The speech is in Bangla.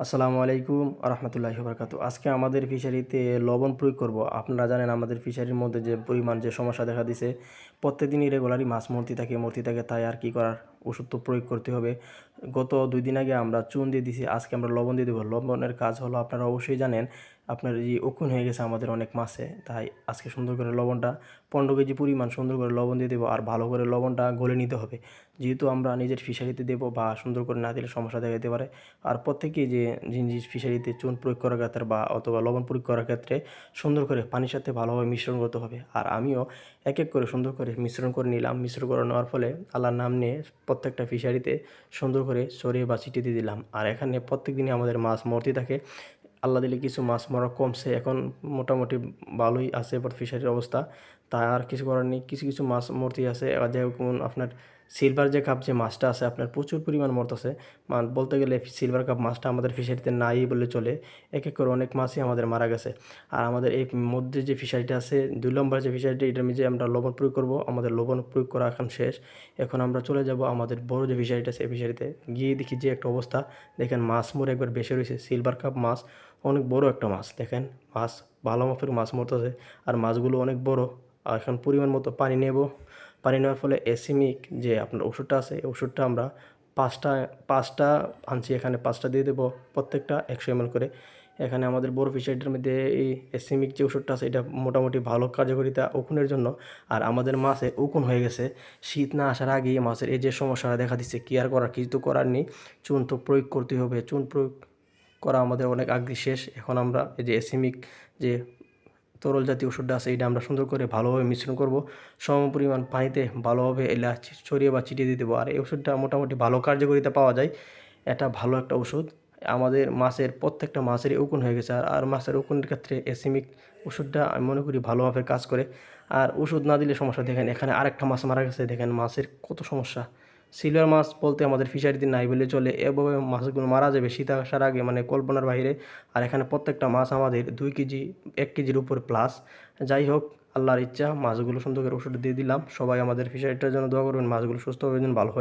আসসালামু আলাইকুম রহমতুল্লাহি বারকাতু। আজকে আমাদের ফিশারিতে লবণ প্রয়োগ করব। আপনারা জানেন আমাদের ফিশারির মধ্যে যে পরিমাণ যে সমস্যা দেখা দিছে, প্রত্যেকদিনই রেগুলারই মাছ মরতে থাকে, তাই আর কি করার, ওষুধ তো প্রয়োগ করতে হবে। গত 2 দিন আগে আমরা চুন দিয়ে দিছি, আজকে আমরা লবণ দিয়ে দেবো। লবণের কাজ হলো, আপনারা অবশ্যই জানেন, আপনার এই উকুন হয়ে গেছে আমাদের অনেক মাছে, তাই আজকে সুন্দর করে লবণটা 15 কেজি পরিমাণ সুন্দর করে লবণ দিয়ে দেবো। আর ভালো করে লবণটা গলে নিতে হবে, যেহেতু আমরা নিজের ফিশারিতে দেবো, বা সুন্দর করে না দিলে সমস্যা দেখা দিতে পারে। আর প্রত্যেকেই যে জিনিস ফিশারিতে চুন প্রয়োগ করার ক্ষেত্রে বা অথবা লবণ প্রয়োগ করার ক্ষেত্রে সুন্দর করে পানির সাথে ভালোভাবে মিশ্রণ করতে হবে। আর আমিও এক এক করে সুন্দর করে মিশ্রণ করে নিলাম। মিশ্রণ করে নেওয়ার ফলে আল্লাহর নাম নিয়ে প্রত্যেকটা ফিশারিতে সুন্দর করে ছড়িয়ে বা ছিটিয়ে দিয়ে দিলাম। আর এখানে প্রত্যেক দিনই আমাদের মাছ মরতে থাকে। আল্লাহ দিলে কিছু মাছ মরা কমছে, এখন মোটামুটি ভালোই আছে এবার ফিশারির অবস্থা। তা আর কিছু করার নেই, কিছু কিছু মাছ মরতে আছে। এবার যেমন আপনার সিলভার যে কাপ যে মাছটা আছে, আপনার প্রচুর পরিমাণ মরতেছে। বলতে গেলে সিলভার কাপ মাছটা আমাদের ফিশারিতে নাই বলে চলে। এক এক করে অনেক মাছই আমাদের মারা গেছে। আর আমাদের এই মধ্যে যে ফিশারিটা আছে, 2 নম্বর যে ফিশারিটা, এটার মধ্যে আমরা লবণ প্রয়োগ করব। আমাদের লবণ প্রয়োগ করা এখন শেষ। এখন আমরা চলে যাব আমাদের বড় যে ফিশারিটা আছে, এই ফিশারিতে গিয়ে দেখি যে একটা অবস্থা। দেখেন মাছ মরে একবার বেশি রয়েছে। সিলভার কাপ মাছ, অনেক বড় একটা মাছ। দেখেন মাছ, ভালো মাপের মাছ মরতেছে, আর মাছগুলো অনেক বড়। আর এখন পরিমাণ মতো পানি নেব। পানি নেওয়ার ফলে এসিমিক যে আপনার ওষুধটা আছে, এই ওষুধটা আমরা পাঁচটা পাঁচটা আনছি। এখানে 5টা দিয়ে দেবো, প্রত্যেকটা 100 ml করে। এখানে আমাদের বড় ফিশারিটার মধ্যে এই এসিমিক যে ওষুধটা আছে, এটা মোটামুটি ভালো কার্যকারিতা উকুনের জন্য। আর আমাদের মাছে উকুন হয়ে গেছে, শীত না আসার আগেই মাছের এই যে সমস্যাটা দেখা দিচ্ছে, কি আর করার, কিছু তো করার নেই। চুন তো প্রয়োগ করতে হবে। চুন প্রয়োগ করা আমাদের অনেক আগে শেষ। এখন আমরা এই যে এসিমিক যে তরল জাতীয় ওষুধটা আছে, এটা আমরা সুন্দর করে ভালোভাবে মিশ্রণ করব। সম পরিমাণ পানিতে ভালোভাবে এলা ছড়িয়ে বা ছিটিয়ে দিয়ে দেবো। আর এই ওষুধটা মোটামুটি ভালো কার্যকারিতা পাওয়া যায়। এটা ভালো একটা ওষুধ। আমাদের মাছের প্রত্যেকটা মাছেরই উকুন হয়ে গেছে। আর মাছের উকুনের ক্ষেত্রে এসিমিক ওষুধটা আমি মনে করি ভালো মাপের কাজ করে। আর ওষুধ না দিলে সমস্যা। দেখেন এখানে আরেকটা মাছ মারা গেছে, দেখেন মাছের কত সমস্যা। সিলভার মাছ বলতে আমাদের ফিশারিতে নাই বলে চলে, এভাবে মাছগুলো মারা যাবে শীত আসার আগে, মানে কল্পনার বাইরে। আর এখানে প্রত্যেকটা মাছ আমাদের 2 কেজি, 1 কেজির উপর প্লাস। যাই হোক, আল্লাহর ইচ্ছা, মাছগুলো সুন্দর করে ওষুধ দিয়ে দিলাম। সবাই আমাদের ফিশারিটার জন্য দোয়া করবেন, মাছগুলো সুস্থভাবে যেন ভালো হয়।